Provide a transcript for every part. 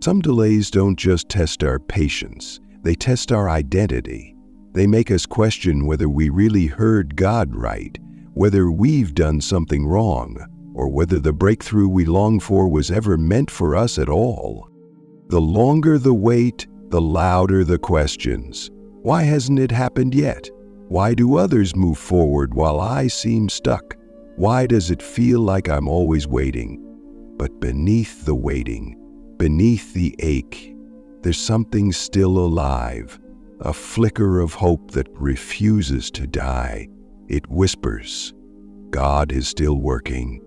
Some delays don't just test our patience, they test our identity. They make us question whether we really heard God right, whether we've done something wrong, or whether the breakthrough we long for was ever meant for us at all. The longer the wait, the louder the questions. Why hasn't it happened yet? Why do others move forward while I seem stuck? Why does it feel like I'm always waiting? But beneath the waiting, beneath the ache, there's something still alive, a flicker of hope that refuses to die. It whispers, God is still working.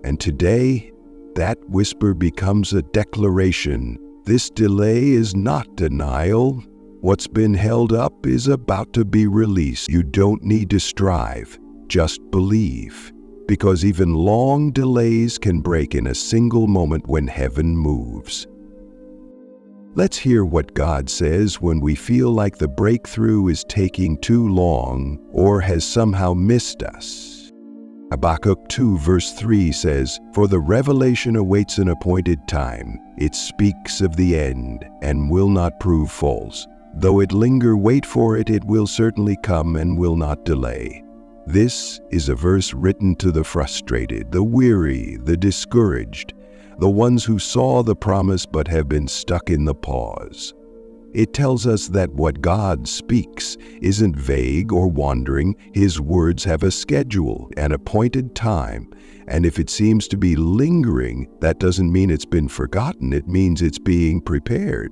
And today, that whisper becomes a declaration. This delay is not denial. What's been held up is about to be released. You don't need to strive, just believe. Because even long delays can break in a single moment when heaven moves. Let's hear what God says when we feel like the breakthrough is taking too long or has somehow missed us. Habakkuk 2 verse 3 says, "For the revelation awaits an appointed time. It speaks of the end and will not prove false. Though it linger, wait for it, it will certainly come and will not delay." This is a verse written to the frustrated, the weary, the discouraged, the ones who saw the promise but have been stuck in the pause. It tells us that what God speaks isn't vague or wandering. His words have a schedule, an appointed time, and if it seems to be lingering, that doesn't mean it's been forgotten. It means it's being prepared.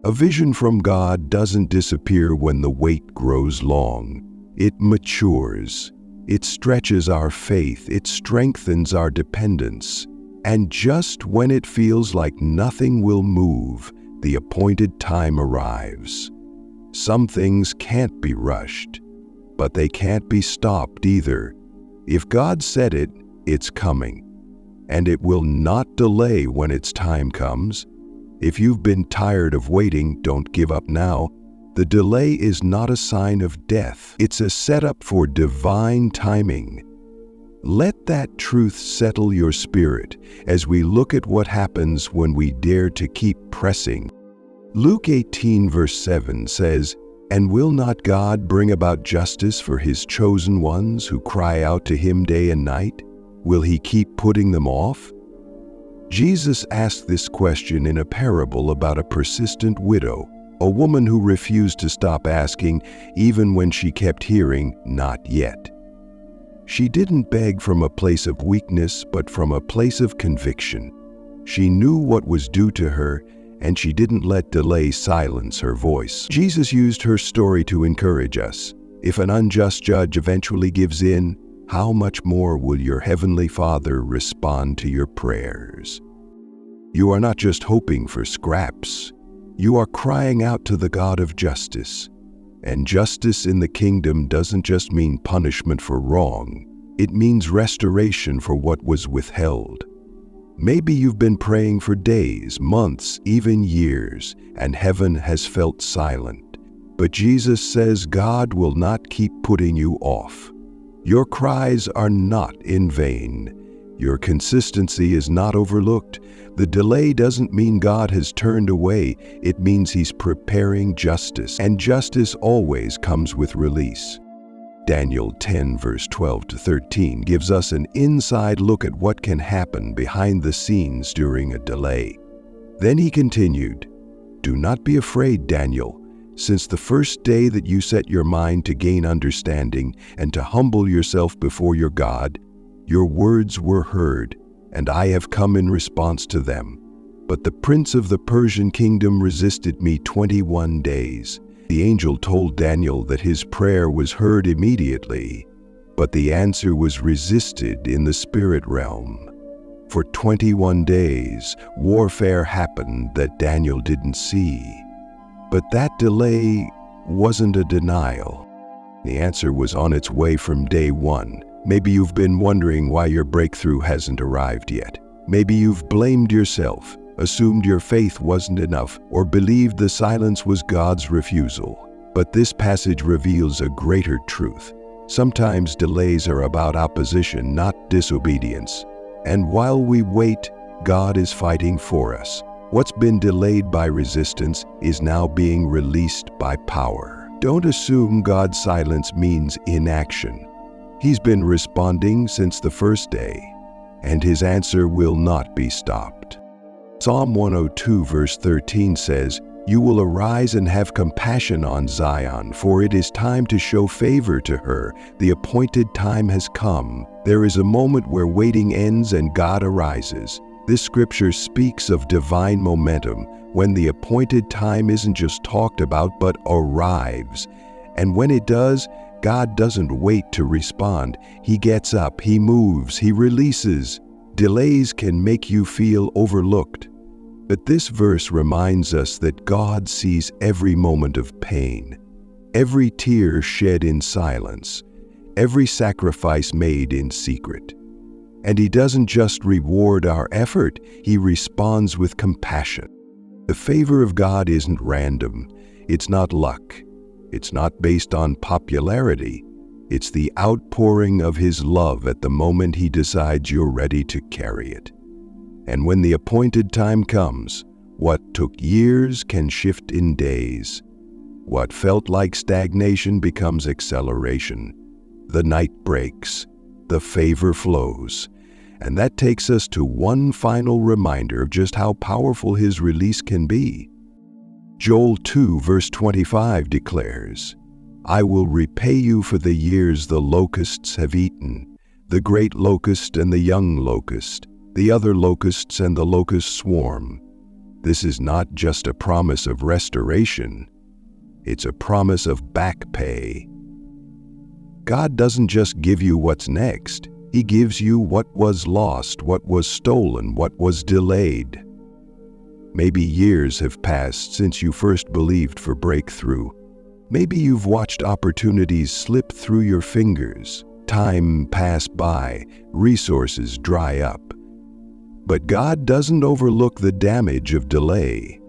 A vision from God doesn't disappear when the wait grows long. It matures. It stretches our faith. It strengthens our dependence. And just when it feels like nothing will move, the appointed time arrives. Some things can't be rushed, but they can't be stopped either. If God said it, it's coming, and it will not delay when its time comes. If you've been tired of waiting, don't give up now. The delay is not a sign of death. It's a setup for divine timing. Let that truth settle your spirit as we look at what happens when we dare to keep pressing. Luke 18 verse 7 says, "And will not God bring about justice for his chosen ones who cry out to him day and night? Will he keep putting them off?" Jesus asked this question in a parable about a persistent widow, a woman who refused to stop asking even when she kept hearing, "Not yet." She didn't beg from a place of weakness, but from a place of conviction. She knew what was due to her, and she didn't let delay silence her voice. Jesus used her story to encourage us. If an unjust judge eventually gives in, how much more will your Heavenly Father respond to your prayers? You are not just hoping for scraps. You are crying out to the God of justice. And justice in the kingdom doesn't just mean punishment for wrong. It means restoration for what was withheld. Maybe you've been praying for days, months, even years, and heaven has felt silent. But Jesus says God will not keep putting you off. Your cries are not in vain. Your consistency is not overlooked. The delay doesn't mean God has turned away. It means He's preparing justice, and justice always comes with release. Daniel 10 verse 12 to 13 gives us an inside look at what can happen behind the scenes during a delay. Then he continued, "Do not be afraid, Daniel. Since the first day that you set your mind to gain understanding and to humble yourself before your God, your words were heard, and I have come in response to them. But the prince of the Persian kingdom resisted me 21 days. The angel told Daniel that his prayer was heard immediately, but the answer was resisted in the spirit realm. For 21 days, warfare happened that Daniel didn't see. But that delay wasn't a denial. The answer was on its way from day one. Maybe you've been wondering why your breakthrough hasn't arrived yet. Maybe you've blamed yourself, assumed your faith wasn't enough, or believed the silence was God's refusal. But this passage reveals a greater truth. Sometimes delays are about opposition, not disobedience. And while we wait, God is fighting for us. What's been delayed by resistance is now being released by power. Don't assume God's silence means inaction. He's been responding since the first day, and his answer will not be stopped. Psalm 102 verse 13 says, "You will arise and have compassion on Zion, for it is time to show favor to her. The appointed time has come." There is a moment where waiting ends and God arises. This scripture speaks of divine momentum, when the appointed time isn't just talked about but arrives. And when it does, God doesn't wait to respond. He gets up, he moves, he releases. Delays can make you feel overlooked. But this verse reminds us that God sees every moment of pain, every tear shed in silence, every sacrifice made in secret. And he doesn't just reward our effort, he responds with compassion. The favor of God isn't random. It's not luck. It's not based on popularity. It's the outpouring of his love at the moment he decides you're ready to carry it. And when the appointed time comes, what took years can shift in days. What felt like stagnation becomes acceleration. The night breaks, the favor flows. And that takes us to one final reminder of just how powerful his release can be. Joel 2 verse 25 declares, "I will repay you for the years the locusts have eaten, the great locust and the young locust, the other locusts and the locust swarm." This is not just a promise of restoration, it's a promise of back pay. God doesn't just give you what's next, he gives you what was lost, what was stolen, what was delayed. Maybe years have passed since you first believed for breakthrough. Maybe you've watched opportunities slip through your fingers, time pass by, resources dry up. But God doesn't overlook the damage of delay.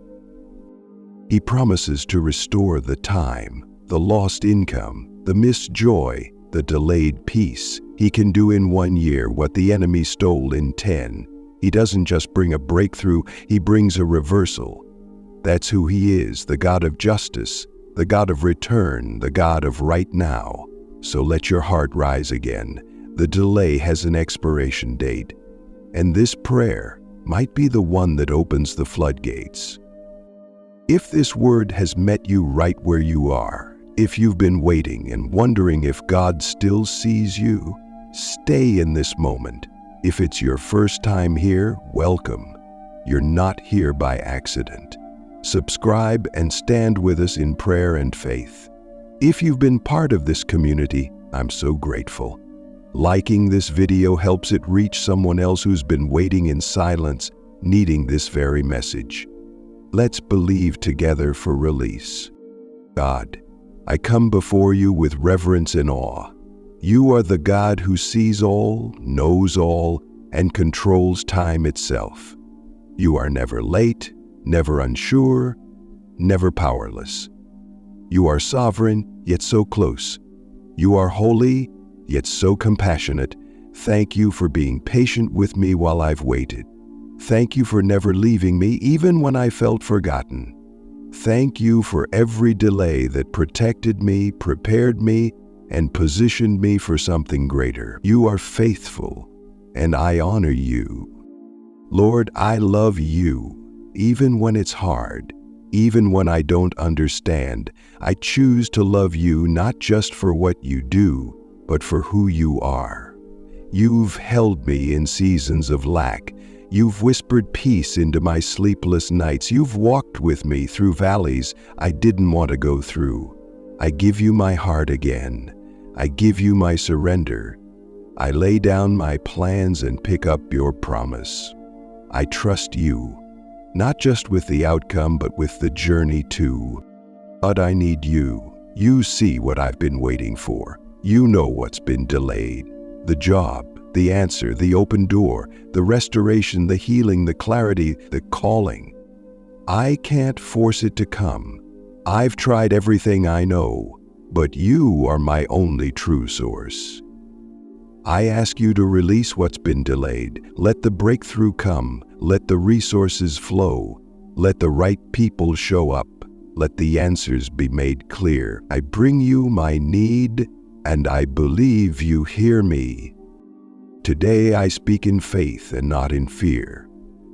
He promises to restore the time, the lost income, the missed joy, the delayed peace. He can do in 1 year what the enemy stole in 10. He doesn't just bring a breakthrough, he brings a reversal. That's who he is, the God of justice, the God of return, the God of right now. So let your heart rise again. The delay has an expiration date. And this prayer might be the one that opens the floodgates. If this word has met you right where you are, if you've been waiting and wondering if God still sees you, stay in this moment. If it's your first time here, welcome. You're not here by accident. Subscribe and stand with us in prayer and faith. If you've been part of this community, I'm so grateful. Liking this video helps it reach someone else who's been waiting in silence, needing this very message. Let's believe together for release. God, I come before you with reverence and awe. You are the God who sees all, knows all, and controls time itself. You are never late, never unsure, never powerless. You are sovereign, yet so close. You are holy, yet so compassionate. Thank you for being patient with me while I've waited. Thank you for never leaving me even when I felt forgotten. Thank you for every delay that protected me, prepared me, and positioned me for something greater. You are faithful, and I honor you. Lord, I love you, even when it's hard, even when I don't understand. I choose to love you not just for what you do, but for who you are. You've held me in seasons of lack. You've whispered peace into my sleepless nights. You've walked with me through valleys I didn't want to go through. I give you my heart again. I give you my surrender. I lay down my plans and pick up your promise. I trust you, not just with the outcome, but with the journey too. But I need you. You see what I've been waiting for. You know what's been delayed. The job, the answer, the open door, the restoration, the healing, the clarity, the calling. I can't force it to come. I've tried everything I know, but you are my only true source. I ask you to release what's been delayed. Let the breakthrough come. Let the resources flow. Let the right people show up. Let the answers be made clear. I bring you my need, and I believe you hear me. Today I speak in faith and not in fear.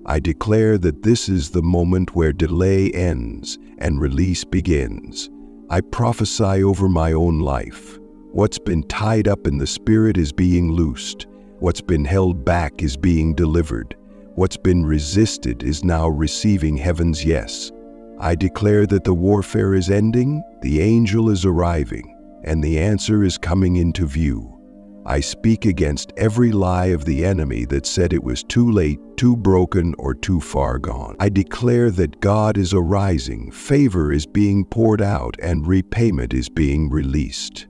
I declare that this is the moment where delay ends and release begins. I prophesy over my own life. What's been tied up in the spirit is being loosed. What's been held back is being delivered. What's been resisted is now receiving heaven's yes. I declare that the warfare is ending, the angel is arriving, and the answer is coming into view. I speak against every lie of the enemy that said it was too late, too broken, or too far gone. I declare that God is arising, favor is being poured out, and repayment is being released.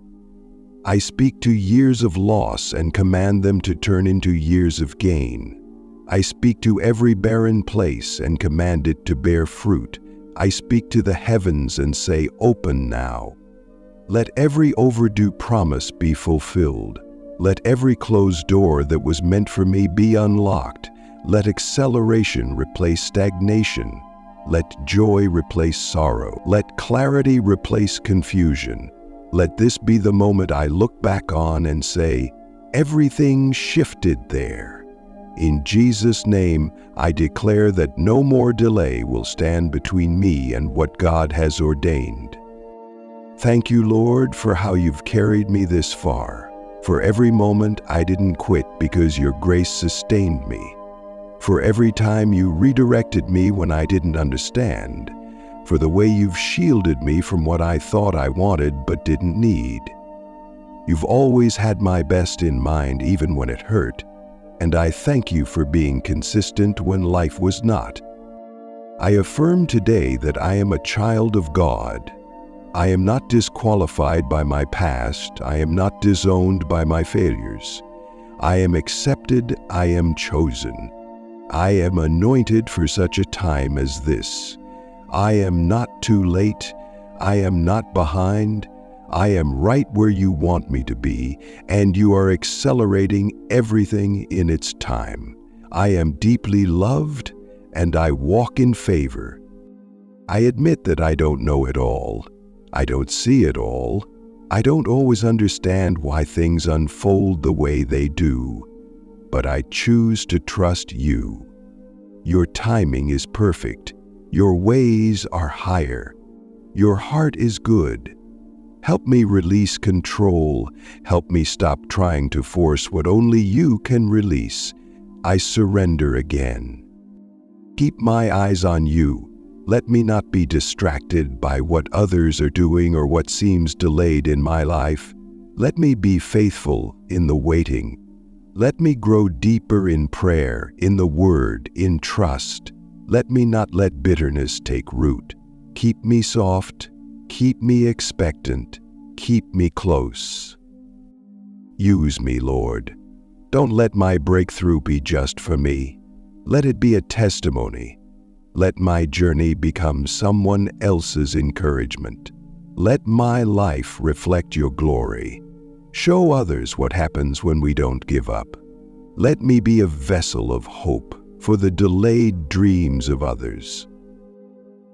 I speak to years of loss and command them to turn into years of gain. I speak to every barren place and command it to bear fruit. I speak to the heavens and say, "Open now." Let every overdue promise be fulfilled. Let every closed door that was meant for me be unlocked. Let acceleration replace stagnation. Let joy replace sorrow. Let clarity replace confusion. Let this be the moment I look back on and say, "Everything shifted there." In Jesus' name, I declare that no more delay will stand between me and what God has ordained. Thank you, Lord, for how you've carried me this far. For every moment I didn't quit because your grace sustained me. For every time you redirected me when I didn't understand. For the way you've shielded me from what I thought I wanted but didn't need. You've always had my best in mind even when it hurt. And I thank you for being consistent when life was not. I affirm today that I am a child of God. I am not disqualified by my past. I am not disowned by my failures. I am accepted. I am chosen. I am anointed for such a time as this. I am not too late. I am not behind. I am right where you want me to be, and you are accelerating everything in its time. I am deeply loved, and I walk in favor. I admit that I don't know it all. I don't see it all. I don't always understand why things unfold the way they do, but I choose to trust you. Your timing is perfect. Your ways are higher. Your heart is good. Help me release control. Help me stop trying to force what only you can release. I surrender again. Keep my eyes on you. Let me not be distracted by what others are doing or what seems delayed in my life. Let me be faithful in the waiting. Let me grow deeper in prayer, in the word, in trust. Let me not let bitterness take root. Keep me soft. Keep me expectant. Keep me close. Use me, Lord. Don't let my breakthrough be just for me. Let it be a testimony. Let my journey become someone else's encouragement. Let my life reflect your glory. Show others what happens when we don't give up. Let me be a vessel of hope for the delayed dreams of others.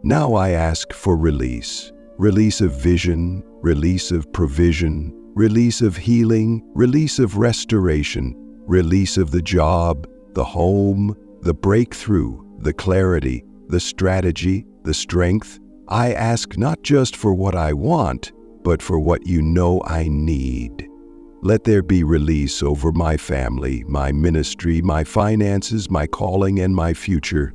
Now I ask for release. Release of vision, release of provision, release of healing, release of restoration, release of the job, the home, the breakthrough, the clarity, the strategy, the strength. I ask not just for what I want, but for what you know I need. Let there be release over my family, my ministry, my finances, my calling, and my future.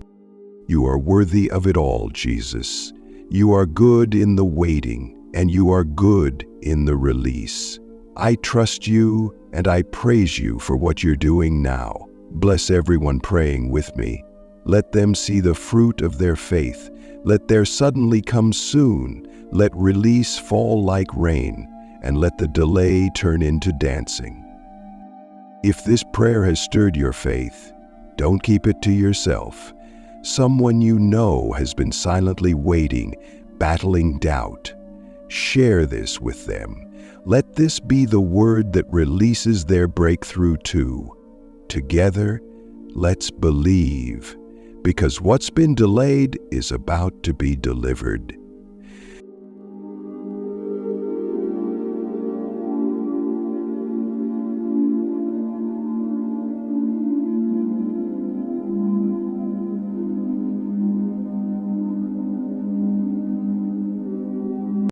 You are worthy of it all, Jesus. You are good in the waiting, and you are good in the release. I trust you, and I praise you for what you're doing now. Bless everyone praying with me. Let them see the fruit of their faith. Let their suddenly come soon. Let release fall like rain, and let the delay turn into dancing. If this prayer has stirred your faith, don't keep it to yourself. Someone you know has been silently waiting, battling doubt. Share this with them. Let this be the word that releases their breakthrough too. Together, let's believe. because what's been delayed is about to be delivered.